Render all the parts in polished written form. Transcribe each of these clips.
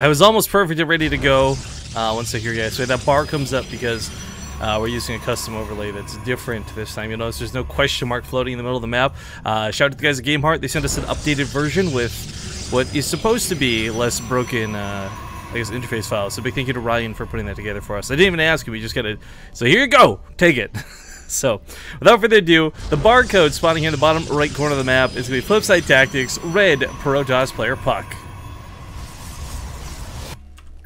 I was almost perfect and ready to go once I hear you guys. So that bar comes up because we're using a custom overlay that's different this time. You'll notice there's no question mark floating in the middle of the map. Shout out to the guys at GameHeart. They sent us an updated version with what is supposed to be less broken, I guess, interface files. So big thank you to Ryan for putting that together for us. I didn't even ask you. We just got to. So here you go. Take it. So, without further ado, the barcode spawning here in the bottom right corner of the map is going to be Flipside Tactics, red Protoss player Puck.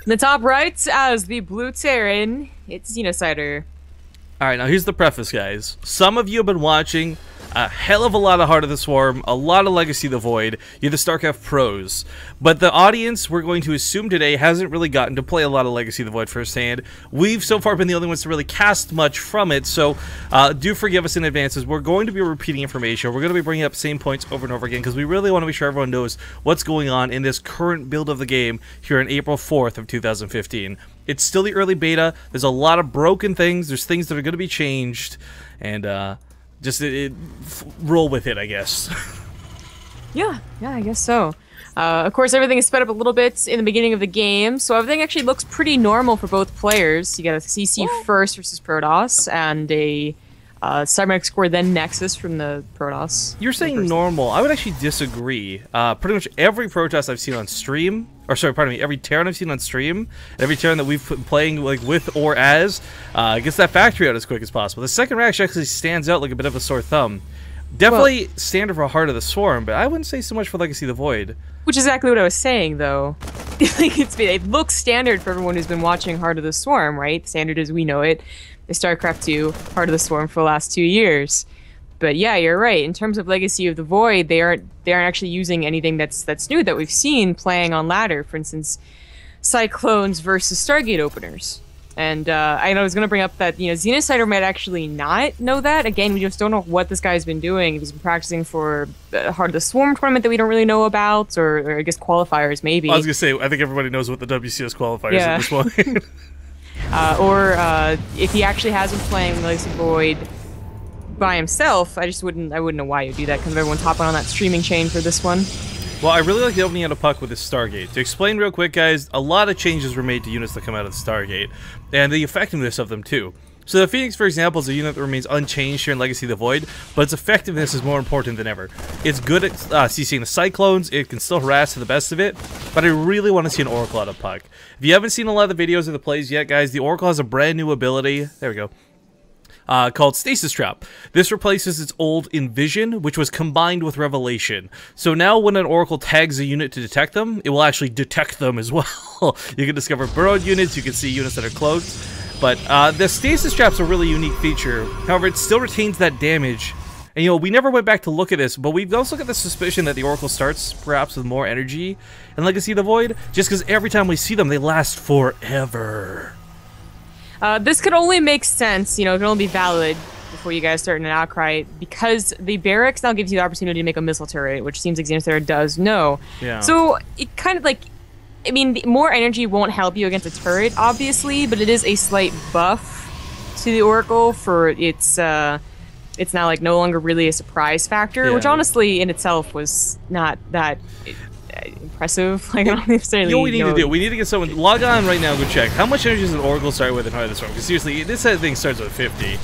In the top right, as the blue Terran, it's Xenocider. Alright, now here's the preface, guys. Some of you have been watching a hell of a lot of Heart of the Swarm, a lot of Legacy of the Void, you're the StarCraft pros. But the audience, we're going to assume today, hasn't really gotten to play a lot of Legacy of the Void firsthand. We've so far been the only ones to really cast much from it, so do forgive us in advance, as we're going to be repeating information. We're going to be bringing up same points over and over again, because we really want to make sure everyone knows what's going on in this current build of the game here on April 4th of 2015. It's still the early beta, there's a lot of broken things, there's things that are going to be changed, and just roll with it, I guess. Yeah, I guess so. Of course, everything is sped up a little bit in the beginning of the game, so everything actually looks pretty normal for both players. You got a CC first versus Protoss, and a Cybernetics score, then Nexus from the Protoss. You're saying normal. I would actually disagree. Pretty much every Protoss I've seen on stream, or sorry, pardon me, every Terran I've seen on stream, and every Terran that we've been playing like with or as, gets that factory out as quick as possible. The second reaction actually stands out like a bit of a sore thumb. Definitely standard for Heart of the Swarm, but I wouldn't say so much for Legacy of the Void. Which is exactly what I was saying, though. Like it looks standard for everyone who's been watching Heart of the Swarm, right? Standard as we know it. The StarCraft 2, Heart of the Swarm for the last 2 years. But yeah, you're right. In terms of Legacy of the Void, they aren't actually using anything that's new that we've seen playing on ladder. For instance, Cyclones versus Stargate openers. And I was going to bring up that Xenocider might actually not know that. Again, we just don't know what this guy's been doing. If he's been practicing for the Heart of the Swarm tournament that we don't really know about, or I guess qualifiers maybe. I was going to say, I think everybody knows what the WCS qualifiers at this point. Or if he actually has been playing Legacy of the Void by himself, I wouldn't know why you do that, because everyone's hopping on that streaming chain for this one. Well, I really like the opening out of Puck with this Stargate. To explain real quick, guys, a lot of changes were made to units that come out of the Stargate, and the effectiveness of them too. So the Phoenix, for example, is a unit that remains unchanged here in Legacy of the Void, but its effectiveness is more important than ever. It's good at CCing the Cyclones, it can still harass to the best of it, but I really want to see an Oracle out of Puck. If you haven't seen a lot of the videos of the plays yet, guys, the Oracle has a brand new ability, there we go, called Stasis Trap. This replaces its old Envision, which was combined with Revelation. So now when an Oracle tags a unit to detect them, it will actually detect them as well. You can discover burrowed units, you can see units that are cloaked. But the Stasis Trap's a really unique feature. However, it still retains that damage. And we never went back to look at this, but we've also got the suspicion that the Oracle starts perhaps with more energy in Legacy of the Void, just because every time we see them, they last forever. This could only make sense, it can only be valid before you guys start an outcry, because the barracks now gives you the opportunity to make a missile turret, which seems like Xenocider does know. Yeah. So it kind of more energy won't help you against a turret, obviously, but it is a slight buff to the Oracle for it's now no longer really a surprise factor, which honestly in itself was not that impressive. Like, I don't necessarily know what we need to do. We need to get someone log on right now and go check how much energy does an Oracle start with in Heart of the Storm. Because seriously, this thing starts with 50.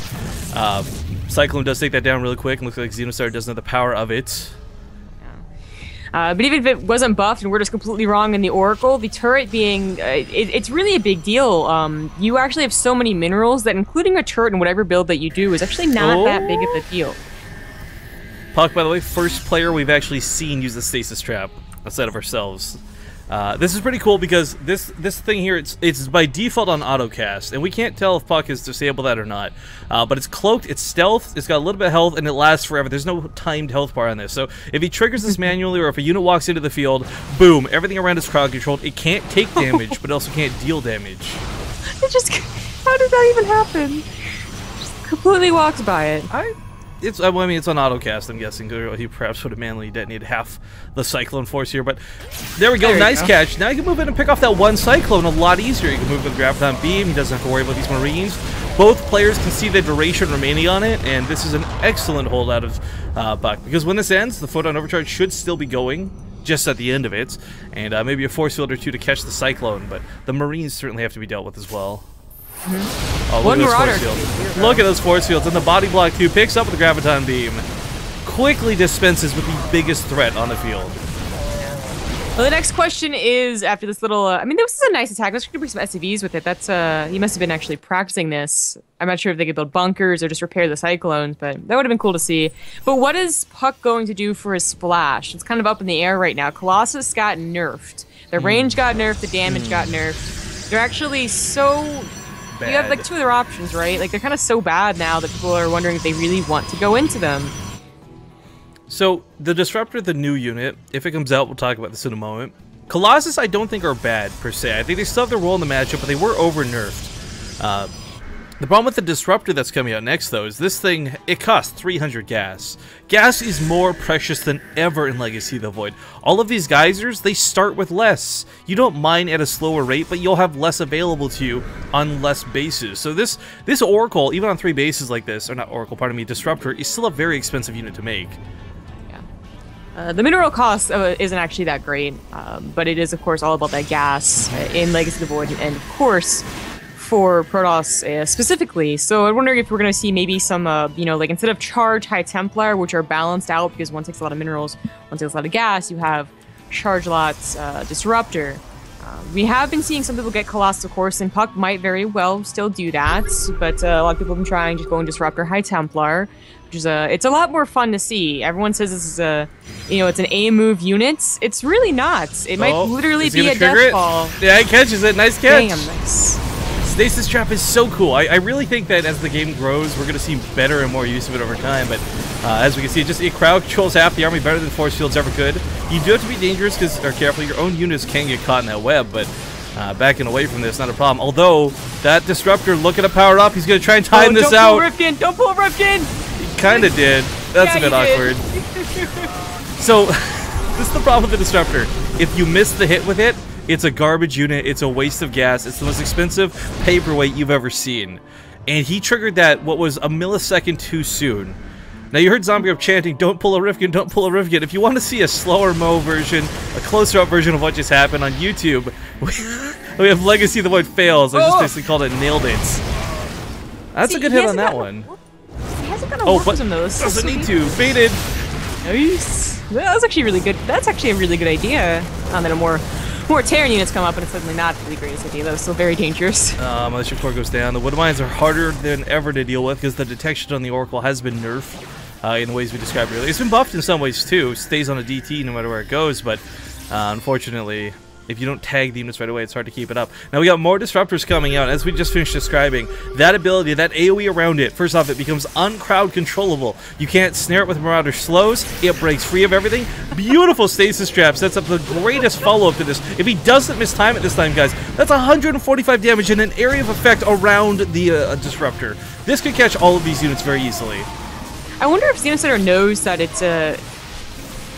Cyclone does take that down really quick, and looks like Xenocider doesn't have the power of it. But even if it wasn't buffed and we're just completely wrong in the Oracle, the turret being, it's really a big deal. You actually have so many minerals that including a turret in whatever build that you do is actually not that big of a deal. Puck, by the way, first player we've actually seen use the Stasis Trap outside of ourselves. This is pretty cool because this thing here, it's by default on autocast, and we can't tell if Puck has disabled that or not. But it's cloaked, it's stealth, it's got a little bit of health, and it lasts forever. There's no timed health bar on this. So if he triggers this manually, or if a unit walks into the field, boom, everything around is crowd controlled. It can't take damage, but it also can't deal damage. How did that even happen? Just completely walked by it. It's on autocast, I'm guessing. He perhaps would have manually detonated half the Cyclone force here, but there we go. Nice catch. Now you can move in and pick off that one Cyclone a lot easier. You can move with the Graviton Beam. He doesn't have to worry about these Marines. Both players can see the duration remaining on it, and this is an excellent hold out of Puck, because when this ends, the Photon Overcharge should still be going. just at the end of it, and maybe a force field or two to catch the Cyclone, but the Marines certainly have to be dealt with as well. Oh, look at those force fields. Look at those force fields, and the body block too picks up with the Graviton Beam. Quickly dispenses with the biggest threat on the field. Well, the next question is, after this little, I mean, this is a nice attack. Let's bring some SCVs with it. That's, he must have been actually practicing this. I'm not sure if they could build bunkers or just repair the Cyclones, but that would have been cool to see. But what is Puck going to do for his splash? It's kind of up in the air right now. Colossus got nerfed. The range got nerfed, the damage got nerfed. They're actually so... bad. You have, like, two other options, right? Like, they're kind of so bad now that people are wondering if they really want to go into them. So, the Disruptor, the new unit, if it comes out, we'll talk about this in a moment. Colossus, I don't think are bad, per se. I think they still have their role in the matchup, but they were over-nerfed. The problem with the Disruptor that's coming out next, though, is this thing, it costs 300 gas. Gas is more precious than ever in Legacy of the Void. All of these geysers, they start with less. You don't mine at a slower rate, but you'll have less available to you on less bases. So this Oracle, even on 3 bases like this, or not Oracle, pardon me, Disruptor, is still a very expensive unit to make. The mineral cost isn't actually that great, but it is, of course, all about that gas in Legacy of the Void, and, of course, for Protoss specifically. So I'm wondering if we're going to see maybe some, you know, like instead of Charge, High Templar, which are balanced out because one takes a lot of minerals, one takes a lot of gas, you have Charge Lots, Disruptor. We have been seeing some people get Colossus, of course, and Puck might very well still do that, but a lot of people have been trying just going Disruptor, High Templar, which is it's a lot more fun to see. Everyone says this is a, you know, it's an A-move unit. It's really not. It might literally be a death ball. Yeah, he catches it. Nice catch. Damn, nice. Stasis Trap is so cool. I really think that as the game grows, we're going to see better and more use of it over time, but as we can see, it crowd controls half the army better than force fields ever could. You do have to be dangerous or careful. Your own units can get caught in that web, but backing away from this, not a problem. Although, that Disruptor looking to power up, he's going to try and time this out. Don't pull Rifkin! Don't pull Rifkin! He kind of did. That's a bit awkward. So, this is the problem with the Disruptor. If you miss the hit with it, it's a garbage unit, it's a waste of gas, it's the most expensive paperweight you've ever seen. And he triggered that, what was a millisecond too soon. Now you heard Zombie Up chanting, don't pull a Rifkin, don't pull a Rifkin. If you want to see a slower mo version, a closer up version of what just happened on YouTube, we have Legacy of the Void fails. I just basically called it nailed it. That's a good hit on that one. He hasn't got a warpism though. Doesn't need to. Baited. Nice. That's actually really good. That's actually a really good idea. And then more Terran units come up, and it's suddenly not the greatest idea. That was still very dangerous. Unless your core goes down. The Wood Mines are harder than ever to deal with because the detection on the Oracle has been nerfed in the ways we described earlier. It's been buffed in some ways too. Stays on a DT no matter where it goes, but unfortunately, if you don't tag the units right away, it's hard to keep it up. Now we got more Disruptors coming out, as we just finished describing. That ability, that AoE around it, first off, it becomes uncrowd controllable. You can't snare it with Marauder slows, it breaks free of everything. Beautiful Stasis Trap sets up the greatest follow-up to this. If he doesn't miss time at this time, guys, that's 145 damage in an area of effect around the Disruptor. This could catch all of these units very easily. I wonder if Xenocider knows that it's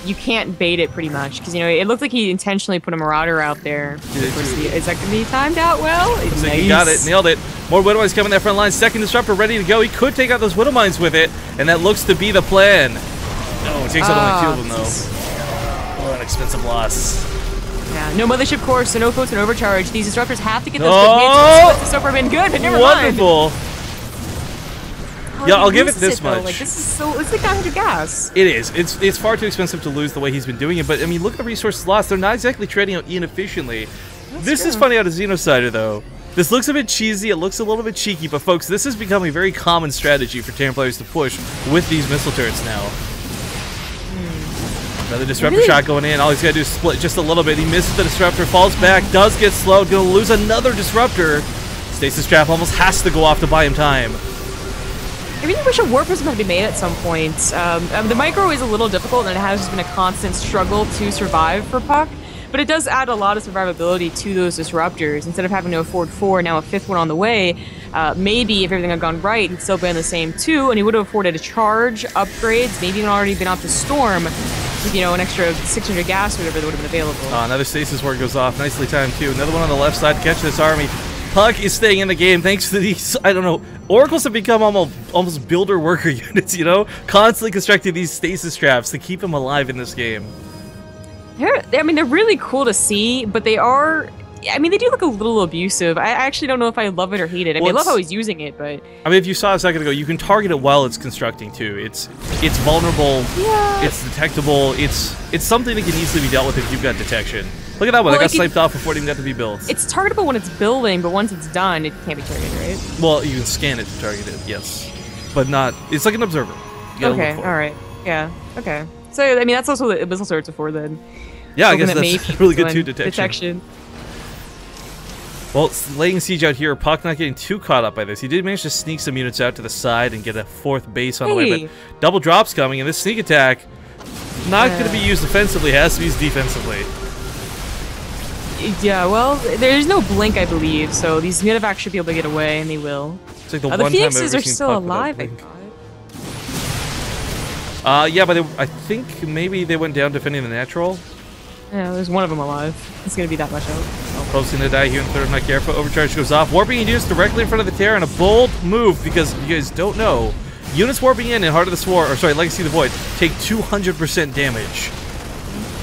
you can't bait it pretty much, because, you know, it looked like he intentionally put a Marauder out there. Is that going to be timed out well? Nice. He got it, nailed it. More Widow Mines coming that front line. Second Disruptor ready to go. He could take out those Widow Mines with it, and that looks to be the plan. No, it takes out only 2 of them, though. Oh, an expensive loss. Yeah, no Mothership Core, so no Potent Overcharge. These Disruptors have to get those good hits. So far been good, but never mind. Wonderful. Yeah, I'll give it this much. Like, this is so, it's like 900 gas. It is. It's far too expensive to lose the way he's been doing it, but I mean, look at the resources lost. They're not exactly trading out inefficiently. This is funny out of Xenocider, though. This looks a bit cheesy, it looks a little bit cheeky, but folks, this is becoming a very common strategy for Terran players to push with these missile turrets now. Another Disruptor shot going in. All he's got to do is split just a little bit. He misses the Disruptor, falls back, does get slowed, gonna lose another Disruptor. Stasis Trap almost has to go off to buy him time. I really wish a warpism had been made at some point. The micro is a little difficult, and it has just been a constant struggle to survive for Puck, but it does add a lot of survivability to those Disruptors. Instead of having to afford 4, now a 5th one on the way, maybe if everything had gone right, he'd still been the same 2, and he would have afforded a charge, upgrades, maybe even already been off to Storm, with, you know, an extra 600 gas or whatever that would have been available. Another Stasis Ward goes off, nicely timed too. Another one on the left side to catch this army. Puck is staying in the game thanks to these, I don't know, Oracles have become almost builder worker units, you know? Constantly constructing these Stasis Traps to keep him alive in this game. I mean, they're really cool to see, but they are. I mean, they do look a little abusive. I actually don't know if I love it or hate it. I mean, I love how he's using it, but I mean, if you saw a second ago, you can target it while it's constructing too. It's vulnerable. Yeah. It's detectable. It's something that can easily be dealt with if you've got detection. Look at that one. I got sniped off before it even got to be built. It's targetable when it's building, but once it's done, it can't be targeted, right? Well, you can scan it to target it, yes, but not. It's like an observer. Okay. All right. Yeah. Okay. So I mean, that's also what missile turrets are for then. Yeah, I guess that's really good too. Detection. Well, laying siege out here, Puck not getting too caught up by this. He did manage to sneak some units out to the side and get a 4th base on the way, but double drops coming, and this sneak attack, not going to be used offensively, has to be used defensively. Yeah, well, there's no blink, I believe, so these medevacs should be able to get away, and they will. It's like the Phoenixes are still alive, I thought. Yeah, but I think maybe they went down defending the natural. Yeah, there's one of them alive. It's going to be that much out. Pope's going to die here in third, not careful. Overcharge goes off. Warping induced directly in front of the Terror, and a bold move, because you guys don't know, units warping in Heart of the Swarm, or sorry, Legacy of the Void, take 200% damage.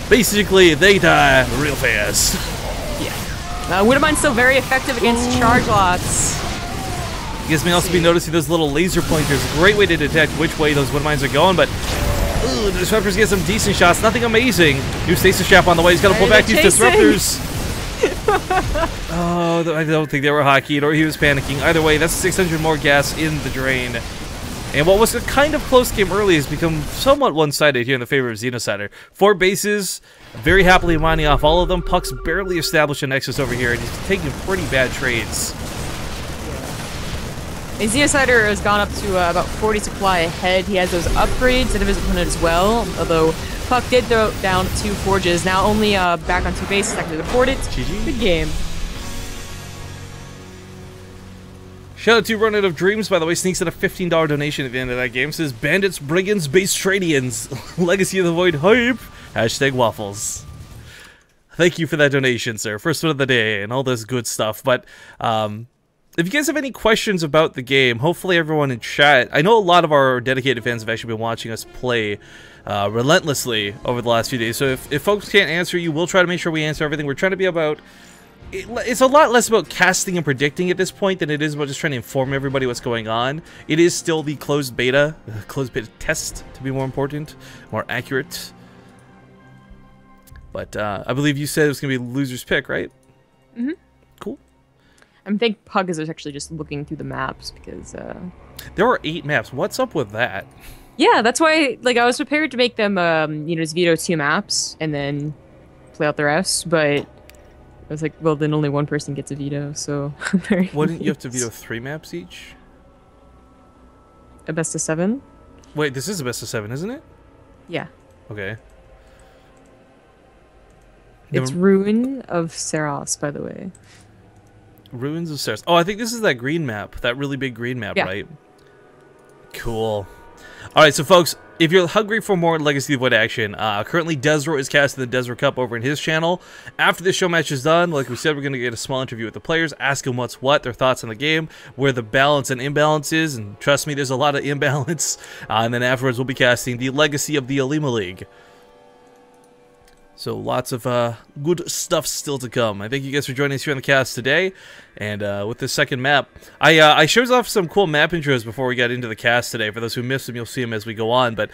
Basically, they die real fast. Yeah. Widowmine's still very effective against charge lots. You guys may also be noticing those little laser pointers. Great way to detect which way those Widowmines are going, but ooh, the Disruptors get some decent shots. Nothing amazing. New Stasis Trap on the way. He's got to pull back these Disruptors. Oh, I don't think they were hotkeyed or he was panicking. Either way, that's 600 more gas in the drain. And what was a kind of close game early has become somewhat one-sided here in the favor of Xenocider. 4 bases, very happily mining off all of them. Puck's barely established a nexus over here, and he's taking pretty bad trades. And Xenocider has gone up to about 40 supply ahead. He has those upgrades that have his opponent as well, although Puck did throw down 2 forges. Now only back on 2 bases, technically reported. GG. Good game. Shout out to Run Out of Dreams, by the way, sneaks in a $15 donation at the end of that game. Says, Bandits, Brigands, BaseTradeTV, Legacy of the Void hype, #waffles. Thank you for that donation, sir. First one of the day, and all this good stuff. But, if you guys have any questions about the game, hopefully everyone in chat, I know a lot of our dedicated fans have actually been watching us play relentlessly over the last few days. So if folks can't answer you, we'll try to make sure we answer everything. We're trying to be about... It's a lot less about casting and predicting at this point than it is about just trying to inform everybody what's going on. It is still the closed beta test, to be more important, more accurate. But I believe you said it was going to be loser's pick, right? Mm-hmm. Cool. I think Pug is actually just looking through the maps because... There are 8 maps. What's up with that? Yeah, that's why, like, I was prepared to make them, just veto 2 maps and then play out the rest, but I was like, well, then only one person gets a veto, so... Wouldn't you have to veto 3 maps each? A best of 7? Wait, this is a best of 7, isn't it? Yeah. Okay. It's Ruin of Saros, by the way. Ruins of Saros. Oh, I think this is that green map. That really big green map, right? Cool. Alright, so folks, if you're hungry for more Legacy of Void action, currently Desro is casting the Desro Cup over in his channel. After this show match is done, like we said, we're going to get a small interview with the players, ask them what's what, their thoughts on the game, where the balance and imbalance is, and trust me, there's a lot of imbalance. And then afterwards, we'll be casting the Legacy of the Alima League. So lots of good stuff still to come. I thank you guys for joining us here on the cast today. And with this second map, I showed off some cool map intros before we got into the cast today. For those who missed them, you'll see them as we go on. But